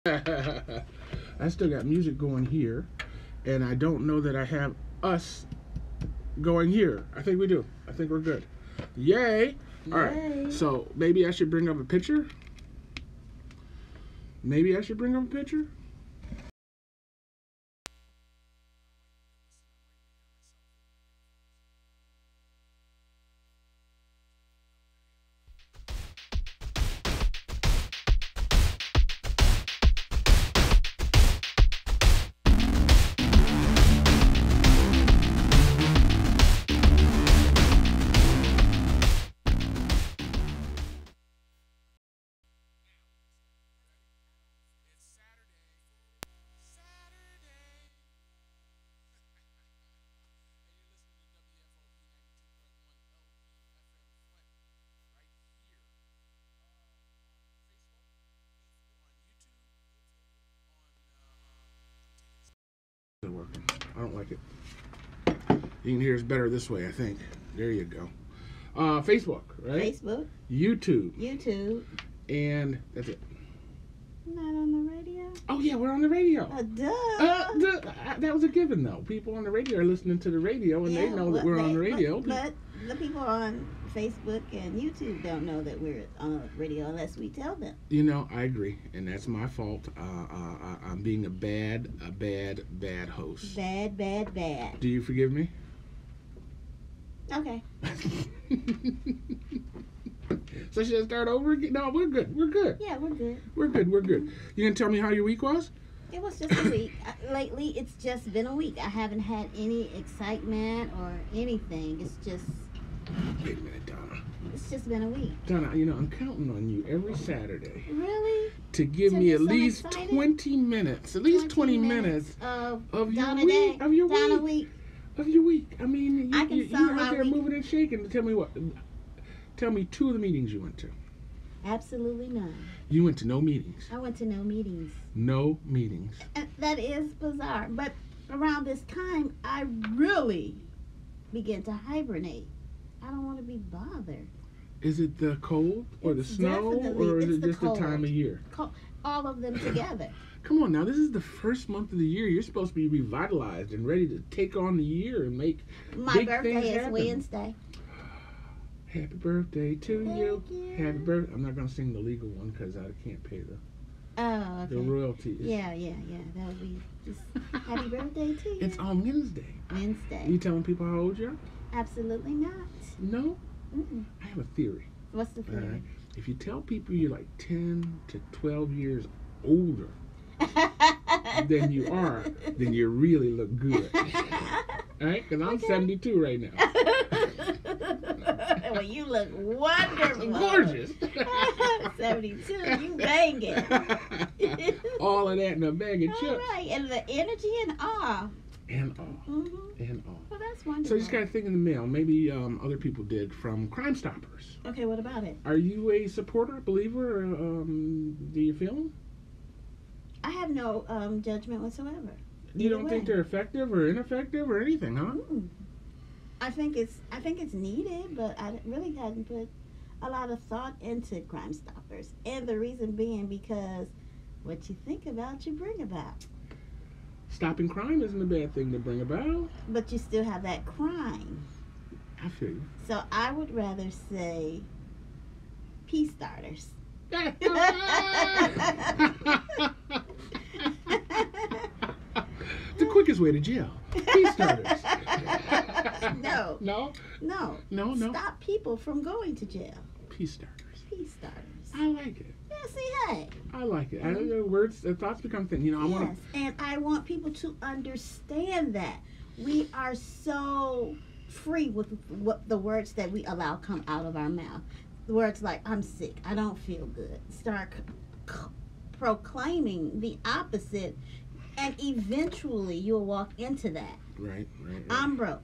I still got music going here, and I don't know that I have us going here. I think we do. I think we're good. Yay! All right. So maybe I should bring up a picture. Maybe I should bring up a picture. Working. I don't like it. You can hear us better this way, I think. There you go. Facebook, right? Facebook. YouTube. And that's it. Not on the radio? Oh, yeah, we're on the radio. Duh. That was a given, though. People on the radio are listening to the radio, and they know that we're on the radio. But the people on Facebook and YouTube don't know that we're on the radio unless we tell them. You know, I agree, and that's my fault. I'm being a bad host. Bad. Do you forgive me? Okay. So should I start over again? No, we're good. Yeah, we're good. We're good. You gonna tell me how your week was? It was just a week. Lately, it's just been a week. I haven't had any excitement or anything. It's just... Wait a minute, Donna. It's just been a week. Donna, you know, I'm counting on you every Saturday. Really? To give me at least 20 minutes. At least 20 minutes of your week. Of your week. Of your week. I mean, you're out there moving and shaking. Tell me what. Tell me 2 of the meetings you went to. Absolutely none. You went to no meetings. I went to no meetings. No meetings. And that is bizarre. But around this time, I really began to hibernate. I don't want to be bothered. Is it the cold or the snow, or is it just the time of year? All of them together. Come on now, this is the first month of the year. You're supposed to be revitalized and ready to take on the year and make My birthday things is happen. Wednesday. Happy birthday to you. Thank you. Happy birthday. I'm not going to sing the legal one because I can't pay Okay. the royalties. Yeah. That would be just happy birthday to you. It's on Wednesday. You telling people how old you are? Absolutely not. No? Mm-mm. I have a theory. What's the theory? Right. If you tell people you're like 10 to 12 years older than you are, then you really look good. All right? Because I'm 72 right now. Well, you look wonderful. Gorgeous. 72, you banging. All of that in a bag of chips. All right, and the energy and awe. And all. Mm-hmm. And all. Well, that's wonderful. So you just got a thing in the mail. Maybe other people did from Crime Stoppers. Okay, what about it? Are you a supporter, believer? Do you feel them? I have no judgment whatsoever. You don't think they're effective or ineffective or anything, huh? I think it's needed, but I really hadn't put a lot of thought into Crime Stoppers. And the reason being because what you think about, you bring about. Stopping crime isn't a bad thing to bring about. But you still have that crime. I feel you. So I would rather say peace starters. The quickest way to jail. Peace starters. No. No. Stop people from going to jail. Peace starters. Peace starters. I like it. Yeah, see, hey. I like it. Mm-hmm. Thoughts become things. You know, and I want people to understand that we are so free with what the words that we allow come out of our mouth. The words like, I'm sick, I don't feel good. Start proclaiming the opposite, and eventually you'll walk into that. Right. I'm broke.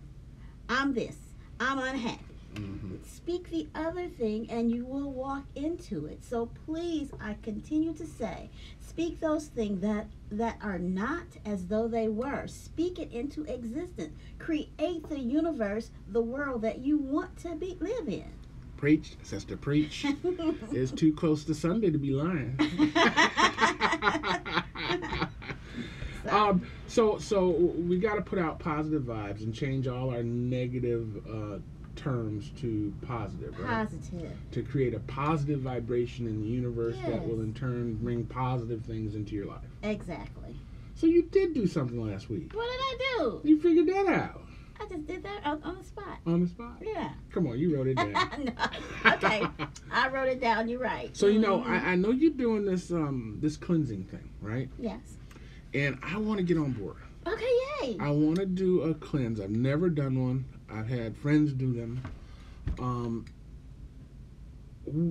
I'm this. I'm unhappy. Mm-hmm. Speak the other thing and you will walk into it. So please, I continue to say, speak those things that are not as though they were. Speak it into existence. Create the universe, the world that you want to live in. Preach, sister, preach. It's too close to Sunday to be lying. So we got to put out positive vibes and change all our negative terms to positive, right? Positive. To create a positive vibration in the universe that Yes. will in turn bring positive things into your life. Exactly. So you did do something last week. What did I do? You figured that out. I just did that on the spot. On the spot? Yeah. Come on, you wrote it down. No. Okay. I wrote it down. You're right. So you know, I know you're doing this this cleansing thing, right? Yes. And I want to get on board. Okay, yay. I want to do a cleanse. I've never done one. I've had friends do them.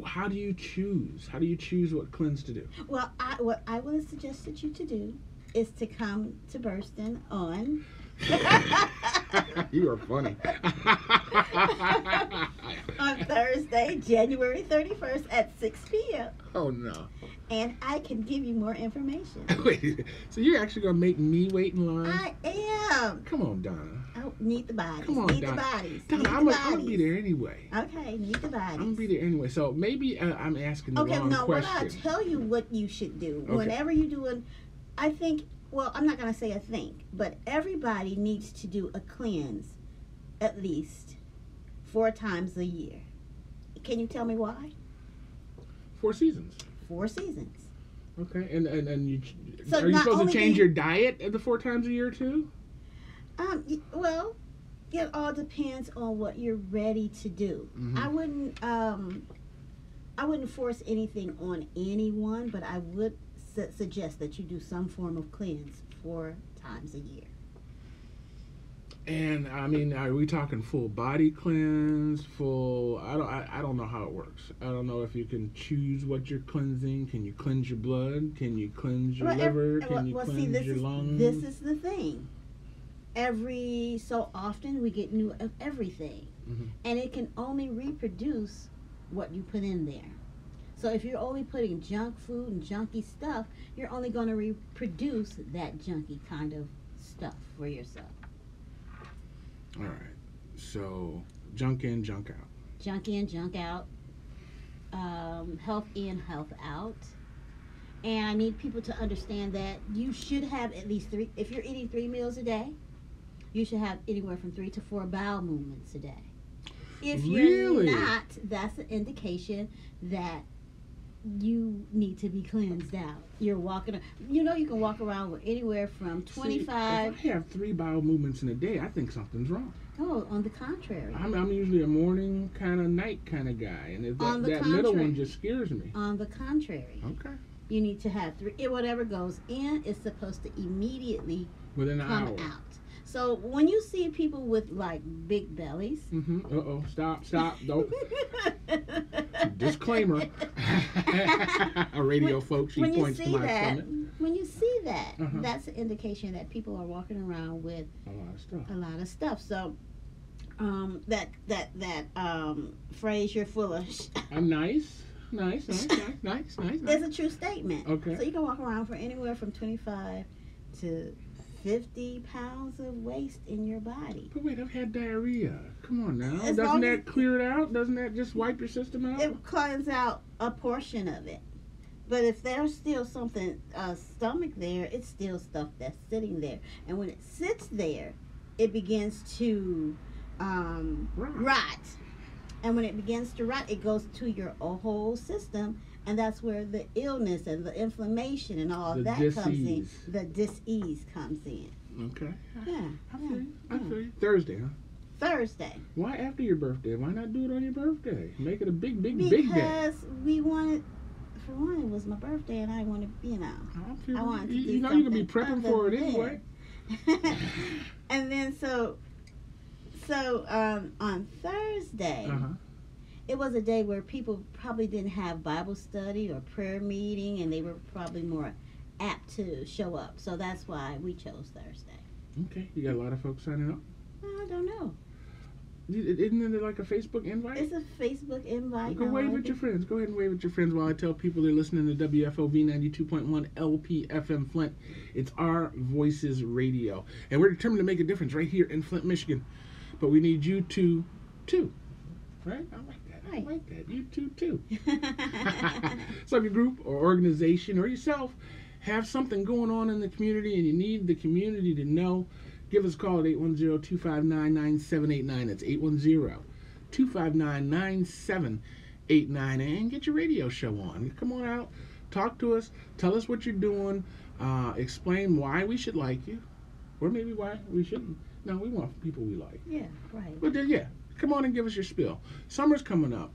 How do you choose? How do you choose what cleanse to do? Well, what I would have suggested you to do is to come to Burston on. You are funny. On Thursday, January 31st at 6 p.m. Oh no. And I can give you more information. Wait, so you're actually gonna make me wait in line? I am. Come on, Donna. Oh, need the bodies. Come on, need Donna. the bodies. Donna, need I'm the gonna be bodies. there anyway. Okay, need the bodies. I'm gonna be there anyway. So maybe I'm asking the Okay, wrong no, what question. I'll tell you what you should do. Okay. Whenever you're doing, I think, well, I'm not going to say a think, but everybody needs to do a cleanse at least 4 times a year. Can you tell me why? 4 seasons. 4 seasons. Okay, and you So are you not supposed to only change do you- your diet at the 4 times a year too? Well, it all depends on what you're ready to do. Mhm. I wouldn't force anything on anyone, but I would suggest that you do some form of cleanse 4 times a year. And I mean, are we talking full body cleanse? Full? I don't know how it works. I don't know if you can choose what you're cleansing. Can you cleanse your blood? Can you cleanse your liver? Can you cleanse your lungs? This is the thing. Every so often we get new of everything, Mhm. and it can only reproduce what you put in there. So if you're only putting junk food and junky stuff, you're only going to reproduce that junky kind of stuff for yourself. All right. So junk in, junk out. Junk in, junk out. Health in, health out. And I need people to understand that you should have at least 3. If you're eating 3 meals a day, you should have anywhere from 3 to 4 bowel movements a day. If you're Really? not, that's an indication that you need to be cleansed out. You're walking, you know, you can walk around with anywhere from 25. See, if I have 3 bowel movements in a day, I think something's wrong. Oh, on the contrary. I'm usually a morning kind of, night kind of guy, and if On the that middle contrary. one just scares me. On the contrary. Okay. You need to have 3. Whatever goes in is supposed to immediately Within an come hour. out. So when you see people with like big bellies, Mm-hmm. Uh-oh. Stop. Don't. Disclaimer. A radio folks, she when you points to see my that, stomach. when you see that, Uh-huh. that's an indication that people are walking around with A lot of stuff. a lot of stuff. So that phrase, "you're full of," Nice. is a true statement. Okay. So you can walk around for anywhere from 25 to 50 pounds of waste in your body. But wait, I've had diarrhea. Come on now. As Doesn't long that as- clear it out? Doesn't that just wipe your system out? It cleans out a portion of it. But if there's still something, stomach there, it's still stuff that's sitting there. And when it sits there, it begins to rot. And when it begins to rot, it goes to your whole system. And that's where the illness and the inflammation and all The that comes in. dis-ease. The dis-ease comes in. Okay. Yeah. I feel you. I yeah. feel you. Thursday, huh? Thursday. Why after your birthday? Why not do it on your birthday? Make it a big day. Because we wanted, for one, it was my birthday and I wanted, I wanted to do You know you're gonna be something prepping for it other anyway. And then so on Thursday, Uh-huh. it was a day where people probably didn't have Bible study or prayer meeting, and they were probably more apt to show up. So that's why we chose Thursday. Okay. You got a lot of folks signing up. I don't know. Isn't it like a Facebook invite? It's a Facebook invite. Go wave at your friends. Go ahead and wave at your friends while I tell people they're listening to WFOV 92.1 lpfm-Flint. It's our Voices Radio. And we're determined to make a difference right here in Flint, Michigan. But we need you to, too. Right? I like that. Right. I like that. You too. So if your group or organization or yourself have something going on in the community and you need the community to know, give us a call at 810-259-9789. That's 810-259-9789 and get your radio show on. Come on out, talk to us, tell us what you're doing, explain why we should like you, or maybe why we shouldn't. No, we want people we like. Yeah, right. But yeah, come on and give us your spiel. Summer's coming up.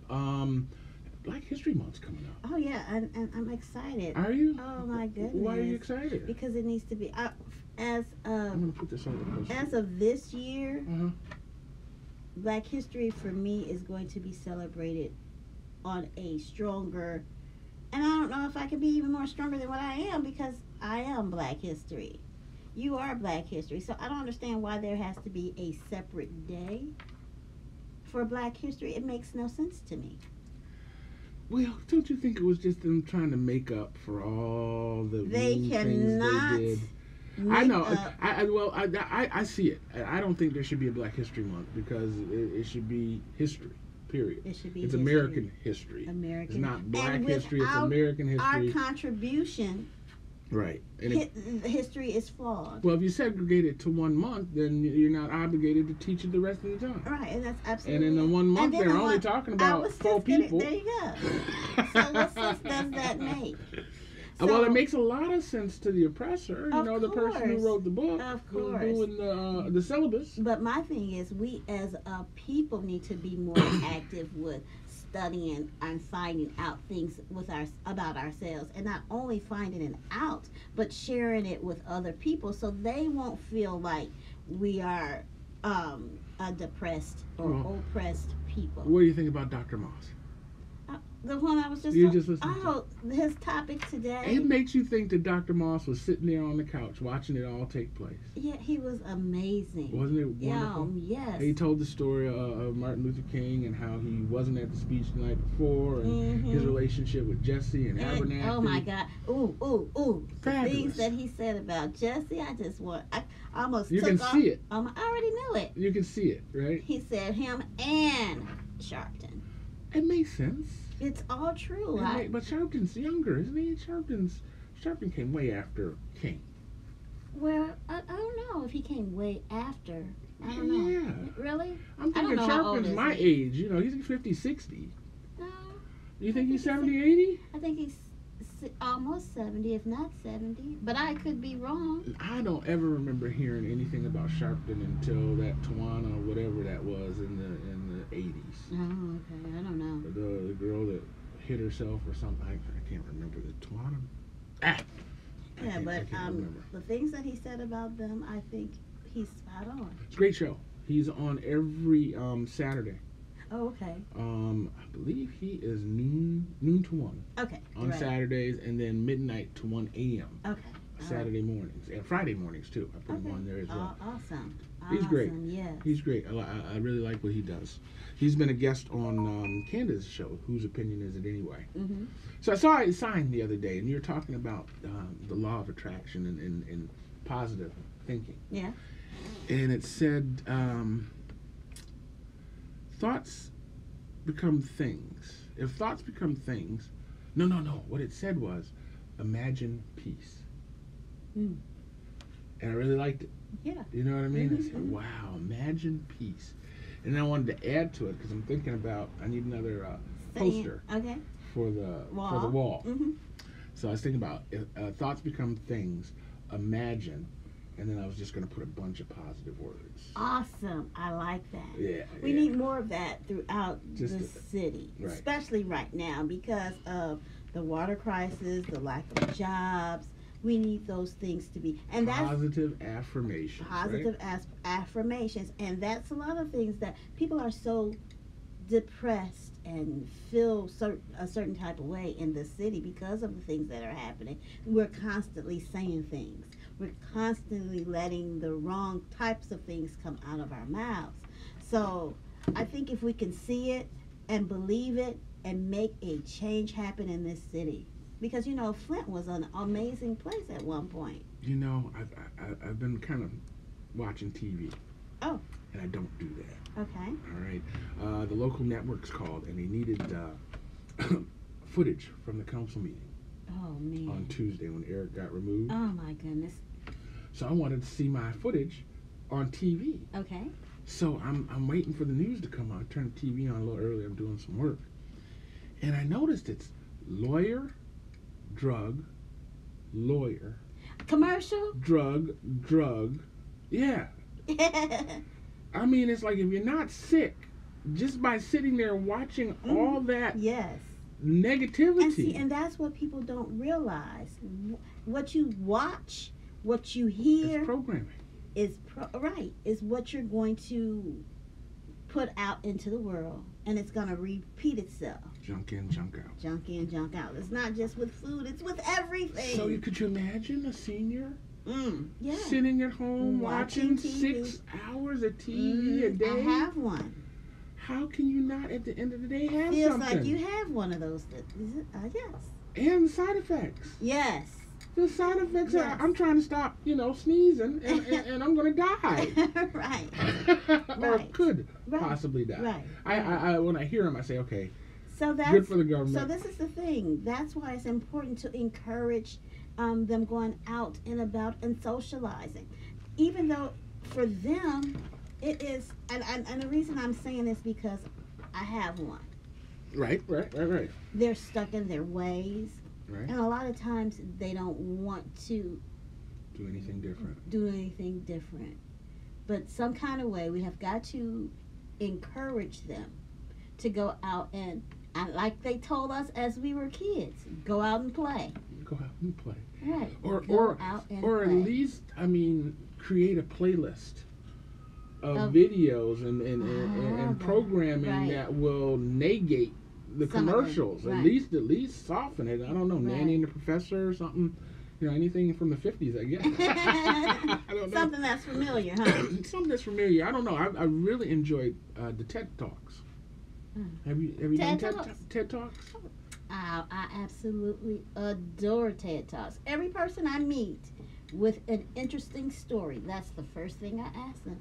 Black History Month's coming up. Oh yeah, and I'm excited. Are you? Oh my goodness. Why are you excited? Because it needs to be I'm gonna put this on the as of this year. Uh-huh. Black History for me is going to be celebrated on a stronger, and I don't know if I can be even more stronger than what I am, because I am Black History. You are Black History, so I don't understand why there has to be a separate day for Black History. It makes no sense to me. Well, don't you think it was just them trying to make up for all the They mean cannot things they did? I know. I see it. I don't think there should be a Black History Month, because it should be history. Period. It should be. It's history. American history. American. It's not Black and history. It's American history. Our contribution. Right. And history is flawed. Well, if you segregate it to 1 month, then you're not obligated to take it the rest of the time. Right, and that's absolutely. And in the 1 month, they're only talking about 4 people. There you go. So what sense does that make? Well, it makes a lot of sense to the oppressor. You know, the person who wrote the book, who's doing the syllabus. But my thing is, we as a people need to be more active with studying and finding out things about ourselves, and not only finding it out, but sharing it with other people, so they won't feel like we are a depressed or oppressed people. What do you think about Dr. Moss? The one I was just listening to. His topic today. It makes you think that Dr. Moss was sitting there on the couch watching it all take place. Yeah, he was amazing. Wasn't it wonderful? Yes. He told the story of Martin Luther King and how he wasn't at the speech the night before, and his relationship with Jesse and Abernathy. Oh my God! Ooh! Fabulous. The things that he said about Jesse, I almost. You can see it. I already knew it. You can see it, right? He said him and Sharpton. It makes sense. It's all true. But Sharpton's younger, isn't he? Sharpton came way after King. Well, I don't know if he came way after. I don't know. Yeah. Really? I'm thinking Sharpton's my age. You know, he's 50, 60. No. You think he's 70, 80? I think he's almost 70, if not 70. But I could be wrong. I don't ever remember hearing anything about Sharpton until that Tawana, whatever that was, in the 80s. Oh, okay. I don't know. The girl that hit herself or something. I can't remember the Tawana. Yeah, but the things that he said about them, I think he's spot on. It's a great show. He's on every Saturday. Oh, okay. I believe he is noon to 1. Okay. On Saturdays, and then midnight to 1 a.m. Okay. Saturday mornings and Friday mornings too. I put him on there as well. Awesome. He's great. Yes. He's great. I really like what he does. He's been a guest on Candace's show. Whose opinion is it anyway? Mm-hmm. So I saw a sign the other day, and you were talking about the law of attraction and positive thinking. Yeah. And it said thoughts become things. If thoughts become things, no. What it said was imagine peace. Mm. And I really liked it. Yeah. You know what I mean? I said, wow, imagine peace. And I wanted to add to it because I'm thinking about I need another poster for the wall. Mm-hmm. So I was thinking about if thoughts become things, imagine, and then I was just going to put a bunch of positive words. Awesome. I like that. Yeah. We need more of that throughout the city, right. Especially right now because of the water crisis, the lack of jobs. We need those things to be, and that's positive affirmations. Positive affirmations, and that's a lot of things that people are so depressed and feel a certain type of way in the city because of the things that are happening. We're constantly saying things. We're constantly letting the wrong types of things come out of our mouths. So I think if we can see it and believe it and make a change happen in this city. Because, you know, Flint was an amazing place at one point. You know, I've been kind of watching TV. Oh. And I don't do that. Okay. All right. The local networks called, and they needed footage from the council meeting. Oh, man. on Tuesday when Eric got removed. Oh, my goodness. So I wanted to see my footage on TV. Okay. So I'm waiting for the news to come on. I turned the TV on a little early. I'm doing some work. And I noticed it's lawyer, drug, lawyer. Commercial? Drug. Yeah. I mean, it's like if you're not sick, just by sitting there watching all that yes. negativity. And that's what people don't realize. What you watch, what you hear. It's programming. Is what you're going to put out into the world, and it's going to repeat itself. Junk in, junk out. Junk in, junk out. It's not just with food, it's with everything. So could you imagine a senior yeah. sitting at home watching TV. 6 hours of TV a day? I have one. How can you not at the end of the day have Feels something? like you have one of those. Yes. And side effects. Yes. The side effects Yes. are, I'm trying to stop, sneezing, and I'm going to die. Right. Or Right. could Right. possibly die. Right. I when I hear them, I say, okay, So that's good for the government. So this is the thing. That's why it's important to encourage them going out and about and socializing, even though for them it is. And the reason I'm saying this because I have one. Right. They're stuck in their ways, Right. and a lot of times they don't want to Do anything different. But some kind of way we have got to encourage them to go out and like they told us as we were kids, go out and play. Go out and play. Right. Or out and at play. least, create a playlist of videos and programming right. that will negate the Some of them, commercials. right. At least soften it. I don't know, Right. Nanny and the Professor or something. Anything from the 50s, I guess. I don't know. Something that's familiar, huh? Something that's familiar. I don't know. I really enjoyed the TED Talks. Have you done TED Talks? I absolutely adore TED Talks. Every person I meet with an interesting story, that's the first thing I ask them.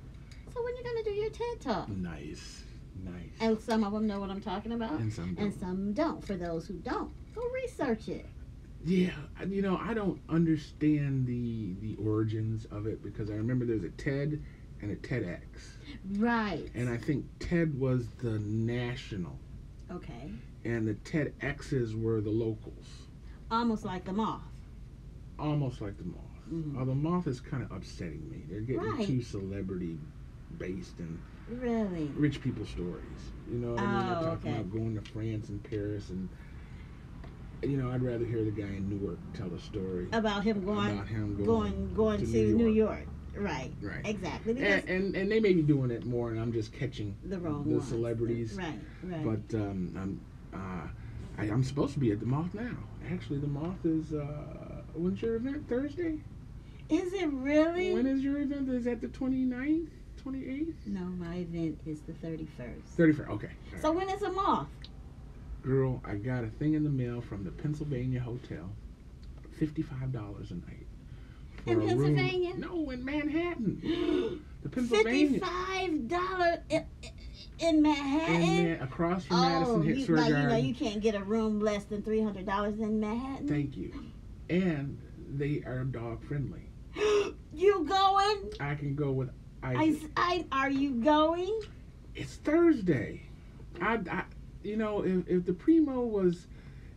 So when are you going to do your TED Talk? Nice. And some of them know what I'm talking about. And some don't. For those who don't, go research it. Yeah, I don't understand the origins of it because I remember there's a TED and a TEDx. Right. And I think TED was the national. Okay. And the TEDx's were the locals. Almost like the moth. Mm-hmm. The moth is kind of upsetting me. They're getting too celebrity based and really rich people stories. You know what I mean? They're talking okay. about going to France and Paris and I'd rather hear the guy in Newark tell a story about him going to New York. Right. Exactly. And they may be doing it more, and I'm just catching the ones. Celebrities. Right. But I'm supposed to be at the Moth now. Actually, the Moth is when's your event? Thursday? Is it really? When is your event? Is that the 29th, 28th? No, my event is the 31st. 31st. Okay. So when is the Moth? Girl, I got a thing in the mail from the Pennsylvania Hotel. $55 a night. In Pennsylvania? No, in Manhattan. The Pennsylvania. $55 in Manhattan? Across from Madison Square Garden. You can't get a room less than $300 in Manhattan. Thank you. And they are dog friendly. You going? I can go with Isaac. Are you going? It's Thursday. If the Primo was,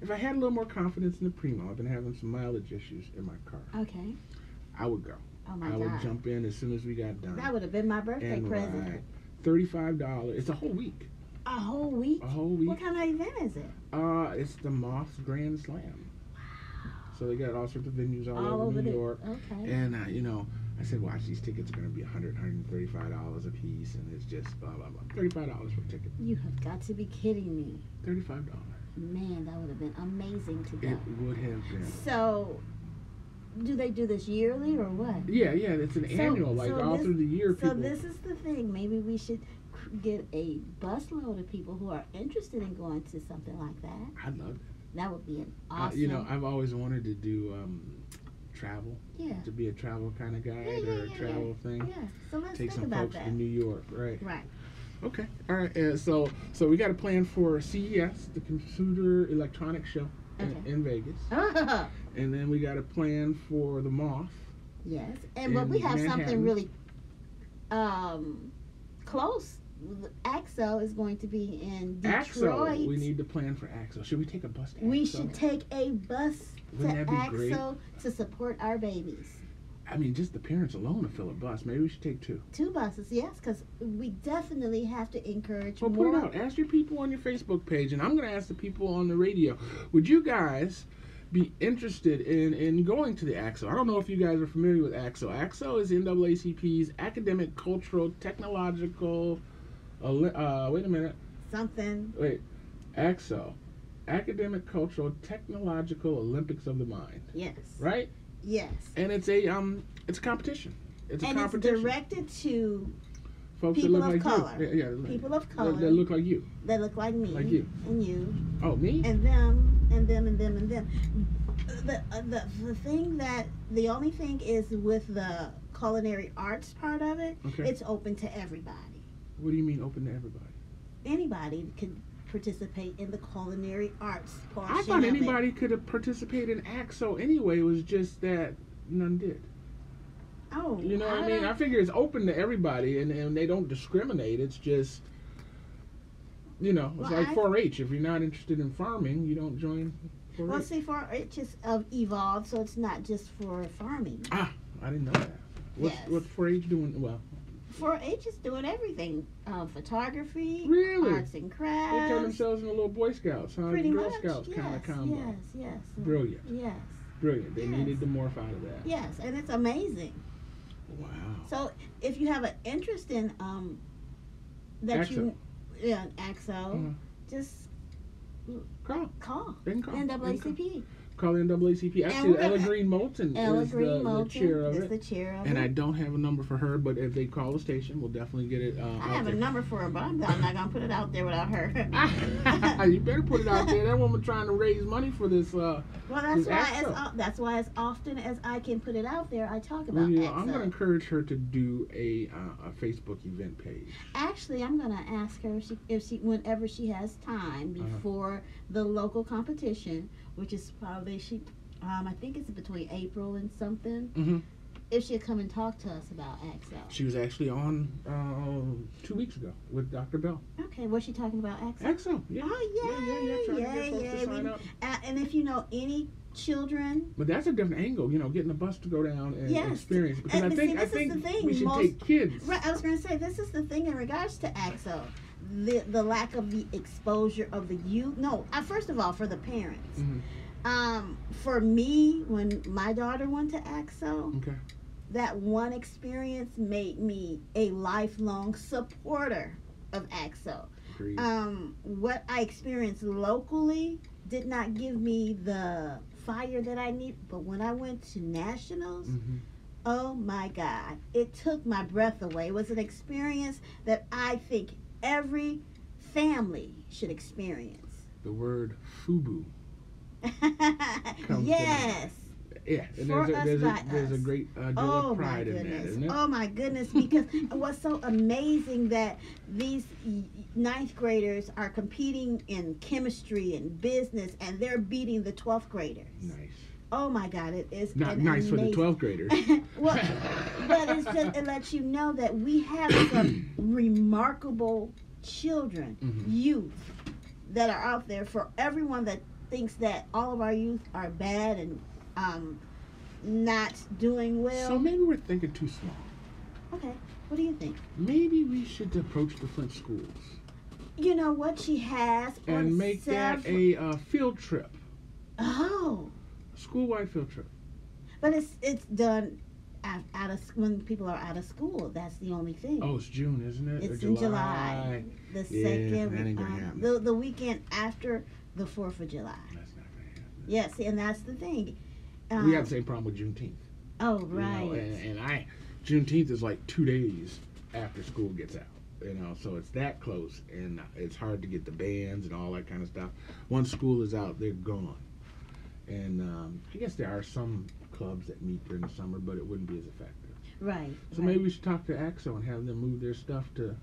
if I had a little more confidence in the Primo, I've been having some mileage issues in my car. Okay. I would go. Oh my God. I would jump in as soon as we got done. That would have been my birthday present. Ride. $35. It's a whole week. A whole week? A whole week. What kind of event is it? It's the Moth's Grand Slam. Wow. So they got all sorts of venues all over New York. Okay. And I said, watch, these tickets are going to be $135 a piece, and it's just blah, blah, blah. $35 for a ticket. You have got to be kidding me. $35. Man, that would have been amazing to go. It would have been. So, do they do this yearly or what? Yeah, it's an annual, all through the year. So this is the thing. Maybe we should get a busload of people who are interested in going to something like that. I'd love it. That would be an awesome. I've always wanted to do travel. Yeah. To be a travel kind of guide or a travel thing. Yeah. So let's take think some about folks that. to New York, right? Right. Okay. All right. So we got a plan for CES, the Computer Electronics Show. in Vegas. Oh. And then we got a plan for the Moth. Yes, but we have something really close. AXO is going to be in Detroit. AXO, we need to plan for AXO. Should we take a bus to AXO? We should take a bus Wouldn't to that be great? AXO to support our babies. I mean, just the parents alone to fill a bus. Maybe we should take 2. 2 buses, yes, because we definitely have to encourage well, more. Put it out. Ask your people on your Facebook page, and I'm going to ask the people on the radio. Would you guys be interested in going to the AXO? I don't know if you guys are familiar with AXO. AXO is NAACP's Academic, Cultural, Technological... wait a minute. Wait. AXO. Academic, Cultural, Technological Olympics of the Mind. Yes. Right? Yes. And it's a competition. It's directed to folks people that look of like color. you. Yeah, people of color. That look like you. That look like me. Like you. And you. Oh, me? And them, and them, and them, and them. The only thing is with the culinary arts part of it, it's open to everybody. What do you mean open to everybody? Anybody can participate in the culinary arts portion. I thought anybody could have participated in AXO anyway. It was just that none did. Oh, you know what I mean? I figure it's open to everybody, and they don't discriminate. It's just, it's like 4-H. If you're not interested in farming, you don't join 4-H. Well, see, 4-H is evolved, so it's not just for farming. Ah, I didn't know that. What's 4-H doing? Well, 4-H is doing everything. Photography, really? arts and crafts. They turn themselves into little Boy Scouts, huh? Pretty Girl much, Scouts kind of combo. Yes. Brilliant. Yes. Brilliant. They needed to morph out of that. Yes, and it's amazing. Wow. So if you have an interest in AXO. AXO, just call. They can call. NAACP. Call the NAACP. Actually, Ella Green Moulton is the chair of it. The chair of and it. I don't have a number for her, but if they call the station, we'll definitely get it. I have a number for her, but I'm not going to put it out there without her. You better put it out there. That woman trying to raise money for this. Well, that's why as often as I can put it out there, I talk about AXO. I'm going to encourage her to do a Facebook event page. Actually, I'm going to ask her if she whenever she has time before the local competition, which is probably I think it's between April and something. Mm-hmm. If she'd come and talk to us about AXO. She was actually on 2 weeks ago with Dr. Bell. Okay, was she talking about AXO? AXO, yeah. Oh, Trying to get folks to sign up. And if you know any children. But that's a different angle, getting the bus to go down and experience. Because and I think we should take kids. Right, I was going to say, this is the thing in regards to AXO. The lack of the exposure of the youth. No, first of all, for the parents. Mm-hmm. For me, when my daughter went to AXO, that one experience made me a lifelong supporter of AXO. Agreed. What I experienced locally did not give me the fire that I need, but when I went to nationals, oh my God, it took my breath away. It was an experience that I think every family should experience. The word FUBU. Yes. Yeah, and there's a great deal of pride in that, isn't it? Oh my goodness, because what's so amazing that these 9th graders are competing in chemistry and business, and they're beating the 12th graders. Nice. Oh my God, it is not nice for the 12th graders. Well, but it lets you know that we have some remarkable children, youth, that are out there. For everyone that thinks that all of our youth are bad and not doing well. So maybe we're thinking too small. Okay, what do you think? Maybe we should approach the Flint schools. You know what she has and make that a field trip. Oh. School-wide field trip. But it's done out of when people are out of school. That's the only thing. Oh, it's June, isn't it? It's in July. The second, the weekend after the 4th of July. That's not going to happen. Yes, and that's the thing. We have the same problem with Juneteenth. Oh, right. Juneteenth is like 2 days after school gets out. So it's that close, and it's hard to get the bands and all that kind of stuff. Once school is out, they're gone. And I guess there are some clubs that meet during the summer, but it wouldn't be as effective. Right. So maybe we should talk to AXO and have them move their stuff to.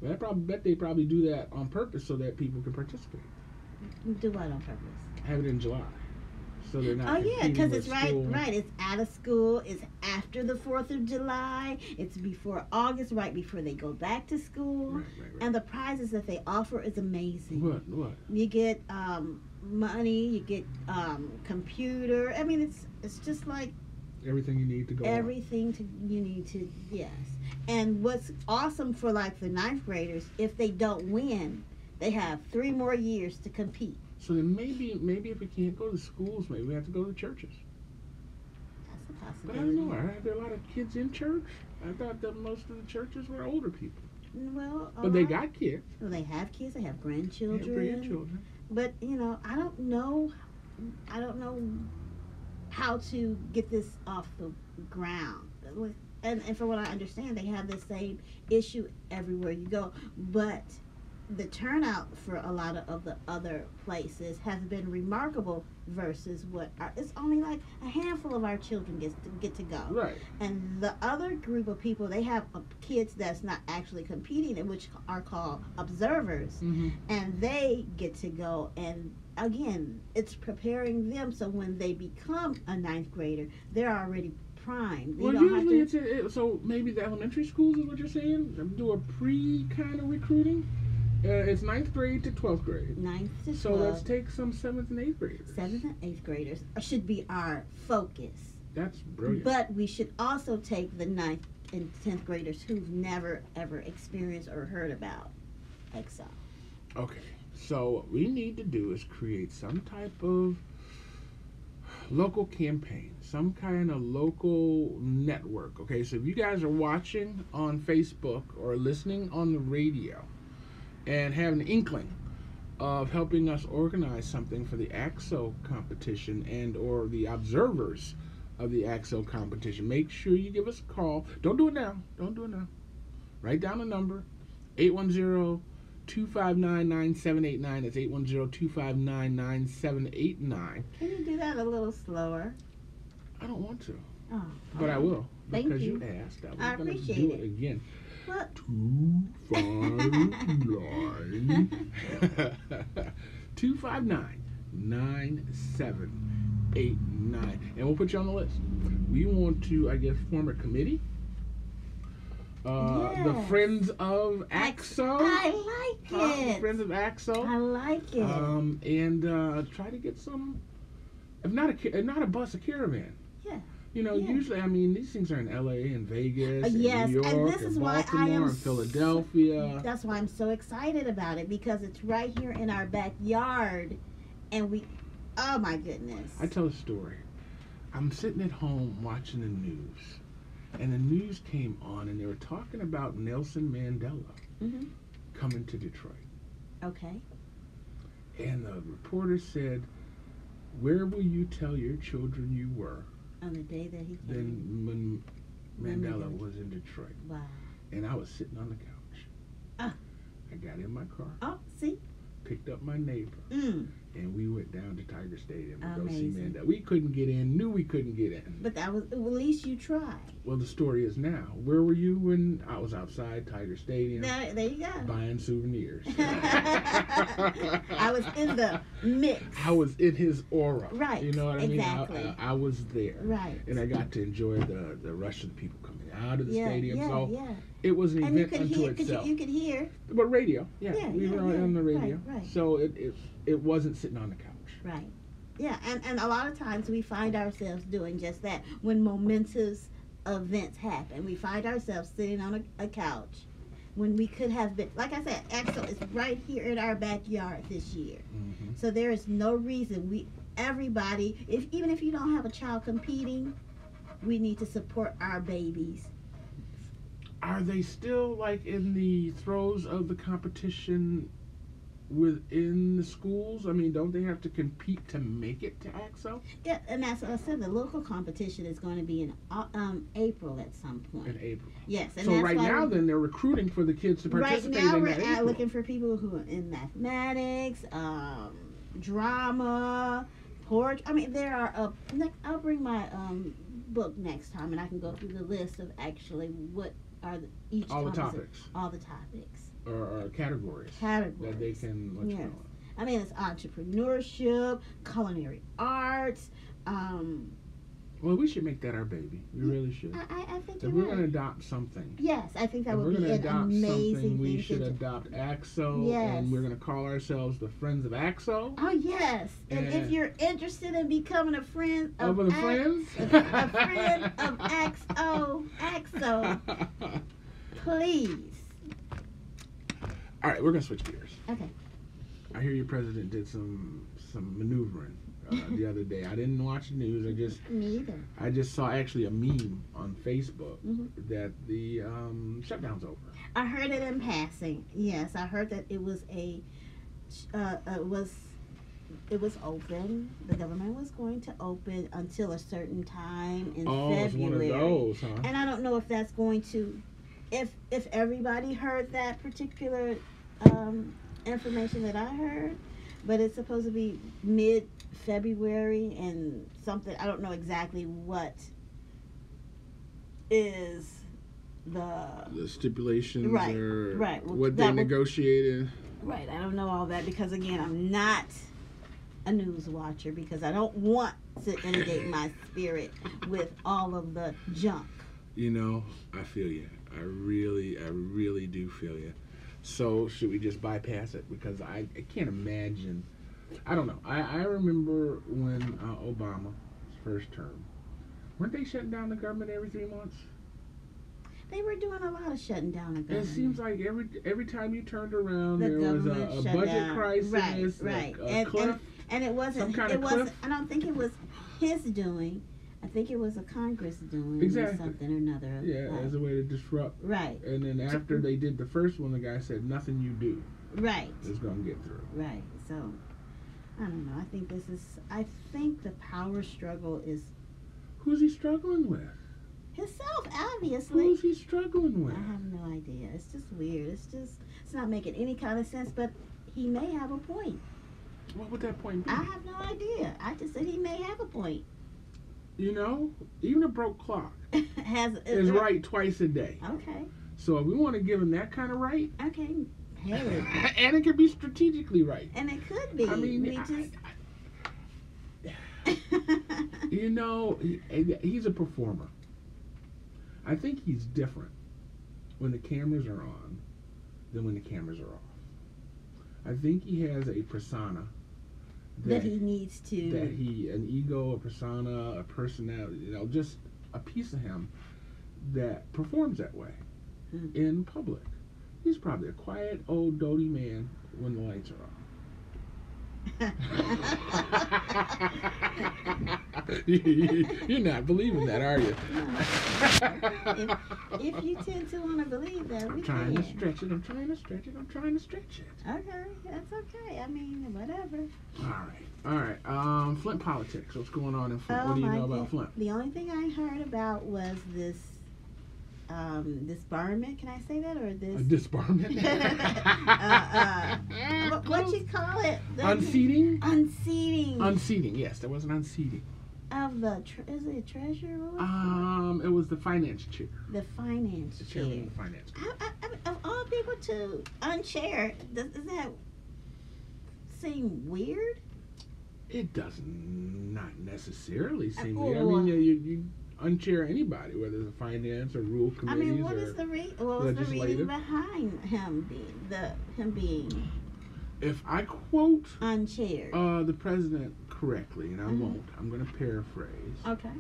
Well, I bet they probably do that on purpose so that people can participate. Do what on purpose? Have it in July, so they're not. Oh yeah, because it's school. right. It's out of school. It's after the 4th of July. It's before August, right before they go back to school. Right. And the prizes that they offer is amazing. What? You get money. You get computer. I mean, it's just like everything you need to go. You need to, yes. And what's awesome for like the 9th graders, if they don't win, they have 3 more years to compete. So then maybe if we can't go to schools, maybe we have to go to churches. That's a possibility. But I don't know. Are there a lot of kids in church? I thought that most of the churches were older people. Well, but they got kids. Well, they have kids. They have grandchildren. They have grandchildren. But I don't know how to get this off the ground. And from what I understand, they have the same issue everywhere you go. But the turnout for a lot of the other places has been remarkable versus it's only like a handful of our children get to go. Right. And the other group of people, they have kids that's not actually competing, which are called observers, and they get to go. And again, it's preparing them so when they become a 9th grader, they're already primed. Well, usually so maybe the elementary schools is what you're saying? Do a pre kind of recruiting? It's 9th grade to 12th grade. 9th to 12th. So let's take some 7th and 8th graders. 7th and 8th graders should be our focus. That's brilliant. But we should also take the 9th and 10th graders who've never, ever experienced or heard about Excel. Okay. So what we need to do is create some type of local campaign, some kind of local network. Okay, so if you guys are watching on Facebook or listening on the radio and have an inkling of helping us organize something for the AXO competition and or the observers of the AXO competition, make sure you give us a call. Don't do it now. Write down the number, 810-259-9789. It's 810-259-9789. Can you do that a little slower? I don't want to. Oh, but I will. Thank because you. Asked. I was going to appreciate do it. it again. What? 259-9789. And we'll put you on the list. We want to, I guess, form a committee. Yes. The Friends of AXO. I like it. The Friends of AXO. I like it. And try to get some, if not a bus, a caravan. Yeah. Usually, these things are in LA and Vegas, yes, and New York, and this and is Baltimore, why and Philadelphia. That's why I'm so excited about it, because it's right here in our backyard, and oh my goodness. I tell a story. I'm sitting at home watching the news, and the news came on, and they were talking about Nelson Mandela coming to Detroit. Okay. And the reporter said, "Where will you tell your children you were?" On the day that he came. Then when Mandela was in Detroit. Wow. And I was sitting on the couch. I got in my car. Oh, see? Picked up my neighbor. And we went down to Tiger Stadium to go see Amazing. Mandela. We couldn't get in. Knew we couldn't get in. But at least you tried. Well, the story is now. Where were you when I was outside Tiger Stadium? There you go. Buying souvenirs. I was in the mix. I was in his aura. Right. You know what I mean? Exactly. I was there. Right. And I got to enjoy the rush of the people coming out of the stadium. Yeah, so yeah. it was an And event unto you itself. could hear. But radio. Yeah. We were on the radio. Right. So it wasn't sitting on the couch. Right. Yeah, and a lot of times we find ourselves doing just that. When momentous events happen, we find ourselves sitting on a couch when we could have been, like I said, AXO is right here in our backyard this year. So there is no reason everybody, even if you don't have a child competing, we need to support our babies. Are they still like in the throes of the competition within the schools? Don't they have to compete to make it to AXO? Yeah, and that's what I said. The local competition is going to be in April at some point. In April. Yes. And so that's right why now, then they're recruiting for the kids to participate right now in we're that April. looking for people who are in mathematics, drama, poetry. There are. I'll bring my book next time, and I can go through the list of actually what are all the topics. All the topics. Or categories. Categories. That they can let you know. I mean, it's entrepreneurship, culinary arts. Well, we should make that our baby. We really should. I think if we're going to adopt something. Yes, I think that if would be an amazing thing. We should adopt AXO, yes. and we're going to call ourselves the Friends of AXO. Oh yes, and if you're interested in becoming a friend of the friends, a friend of AXO, please. All right, we're going to switch gears. Okay. I hear your president did some maneuvering the other day. I didn't watch the news. Me either. I just saw actually a meme on Facebook that the shutdown's over. I heard it in passing. Yes, I heard that it was it was open. The government was going to open until a certain time in February. It's one of those, huh? And I don't know if that's going to, if everybody heard that particular information that I heard, but it's supposed to be mid-February and something. I don't know exactly what is the stipulations or right. what they negotiated. Right. I don't know all that because, again, I'm not a news watcher because I don't want to inundate my spirit with all of the junk. You know, I feel you. I really do feel you. So should we just bypass it? Because I can't imagine. I don't know. I remember when Obama's first term, weren't they shutting down the government every 3 months? They were doing a lot of shutting down the government. It seems like every time you turned around, there was a budget crisis, right. And it wasn't. Cliff. I don't think it was his doing. I think it was a Congress doing or something or another. Yeah, as a way to disrupt. Right. And then after they did the first one, the guy said, "Nothing you do, is going to get through." Right. So, I don't know. I think the power struggle is. Who's he struggling with? Himself, obviously. Who's he struggling with? I have no idea. It's just weird. It's not making any kind of sense. But he may have a point. What would that point be? I have no idea. I just said he may have a point. You know, even a broke clock is right twice a day. Okay. So if we want to give him that kind of right, okay, hey. And it could be strategically right. And it could be. I mean, you know, he's a performer. I think he's different when the cameras are on than when the cameras are off. I think he has a persona that he needs to. An ego, a persona, a personality, you know, just a piece of him that performs that way in public. He's probably a quiet, old, doty man when the lights are on. You're not believing that, are you? If you tend to want to believe that, I'm trying to stretch it. Okay, that's okay. I mean, whatever. All right. Flint politics. What's going on in Flint? What do you know about Flint? The only thing I heard about was this disbarment. Can I say that, or this? Disbarment. What you call it? Unseating. Unseating. Yes, there was an unseating. Of the is it treasurer? It was the finance chair. The finance chair. Chairman of the finance chair. Of all people to unchair, does that seem weird? It does not necessarily seem weird. I mean, you unchair anybody, whether it's a finance or rule committees. I mean, what is the reason behind him being? If I quote unchaired, the president correctly, and I won't, I'm going to paraphrase. Okay.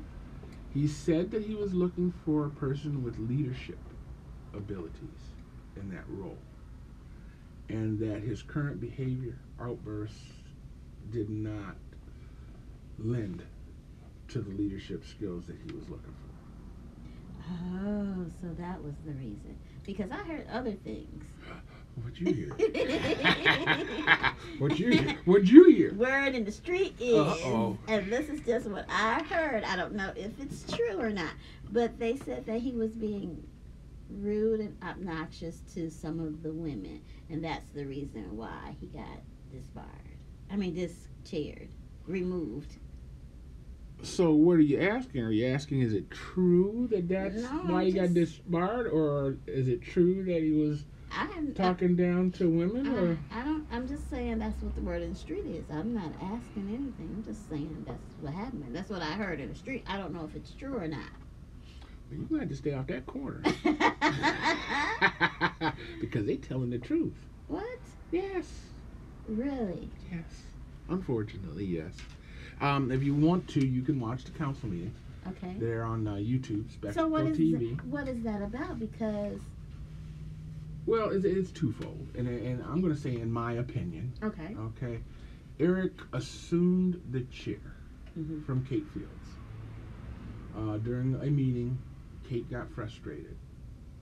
He said that he was looking for a person with leadership abilities in that role, and that his current behavior, outbursts, did not lend to the leadership skills that he was looking for. Oh, so that was the reason. Because I heard other things. What'd you hear? What'd you hear? Word in the street is, and this is just what I heard. I don't know if it's true or not, but they said that he was being rude and obnoxious to some of the women, and that's the reason why he got dischaired, removed. So what are you asking? Are you asking, is it true that that's why he got disbarred, or is it true that he was talking down to women, or I don't. I'm just saying that's what the word in the street is. I'm not asking anything. I'm just saying that's what happened. That's what I heard in the street. I don't know if it's true or not. Well, you got to stay off that corner because they telling the truth. What? Yes. Really? Yes. Unfortunately, yes. If you want to, you can watch the council meeting. Okay. They're on YouTube, Spectacle So TV. what is that about? Because. Well, it's twofold, and I'm going to say, in my opinion. Okay. Okay. Eric assumed the chair from Kate Fields. During a meeting, Kate got frustrated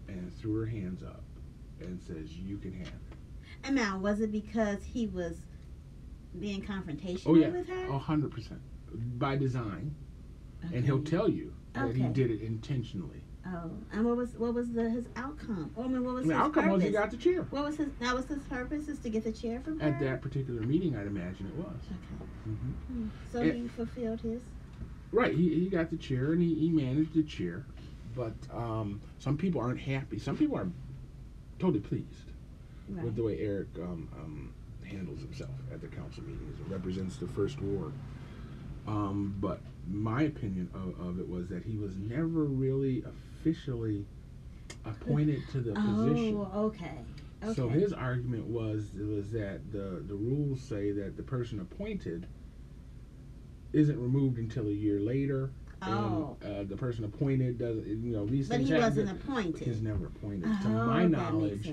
and threw her hands up and says, "You can have it." And now, was it because he was being confrontational with her? 100%. By design. Okay. And he'll tell you that he did it intentionally. Oh, and what was his outcome? I mean, what was The his outcome purpose? was he got the chair. What was his purpose? Is to get the chair from her? At that particular meeting, I'd imagine it was. Okay. So he fulfilled his. Right, he got the chair and he managed the chair, but some people aren't happy. Some people are totally pleased with the way Eric handles himself at the council meetings. It represents the first ward. But my opinion of it was that he was never really officially appointed to the position. Oh, okay. So his argument was that the rules say that the person appointed isn't removed until a year later. Oh. And the person appointed doesn't, these but things he happen. wasn't appointed. He's never appointed. To my knowledge,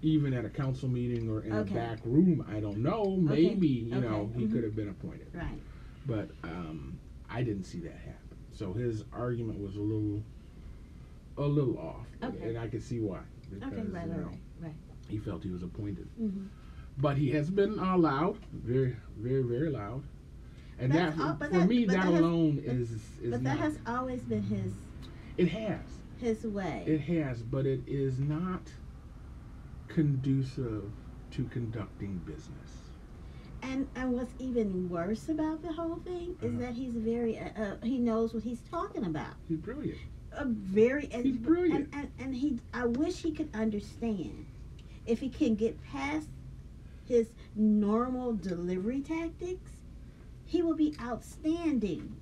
even at a council meeting or in a back room, I don't know, maybe, he could have been appointed. Right. But I didn't see that happen. So his argument was a little off. And I could see why. Because, right. He felt he was appointed. But he has been loud, very, very, very loud. And that alone is But that has always been his. It has. His way. It has, but it is not conducive to conducting business. And what's even worse about the whole thing is that he's very he knows what he's talking about. He's brilliant. He's brilliant. And I wish he could understand if he can get past his normal delivery tactics, he will be outstanding.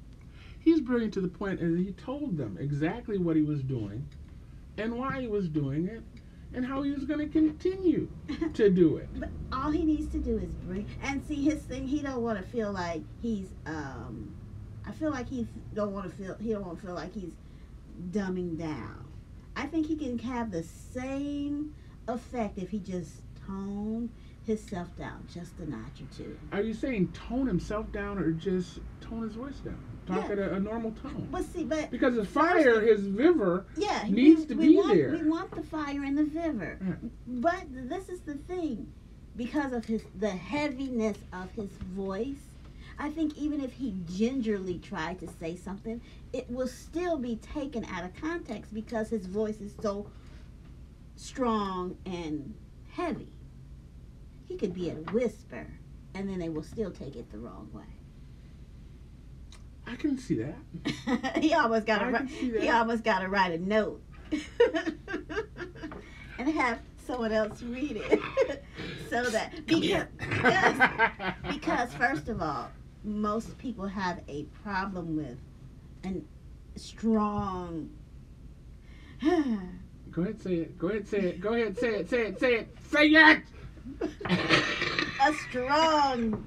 He's brilliant to the point, and he told them exactly what he was doing and why he was doing it and how he was going to continue to do it. But all he needs to do is see his thing. He don't want to feel like he's I feel like he don't want to feel like he's dumbing down. I think he can have the same effect if he just toned himself down just a notch or two. Are you saying tone himself down or just tone his voice down? Talk at a normal tone. Because his fire, his vivar, needs to be there. We want the fire and the vivar. But this is the thing. Because of the heaviness of his voice, I think even if he gingerly tried to say something, it will still be taken out of context because his voice is so strong and heavy. He could be a whisper, and then they will still take it the wrong way. I can see that. He almost got to write a note and have someone else read it, so that because first of all, most people have a problem with a strong. Go ahead, say it. Go ahead, say it. Go ahead, say it. Say it. Say it. Say it. A strong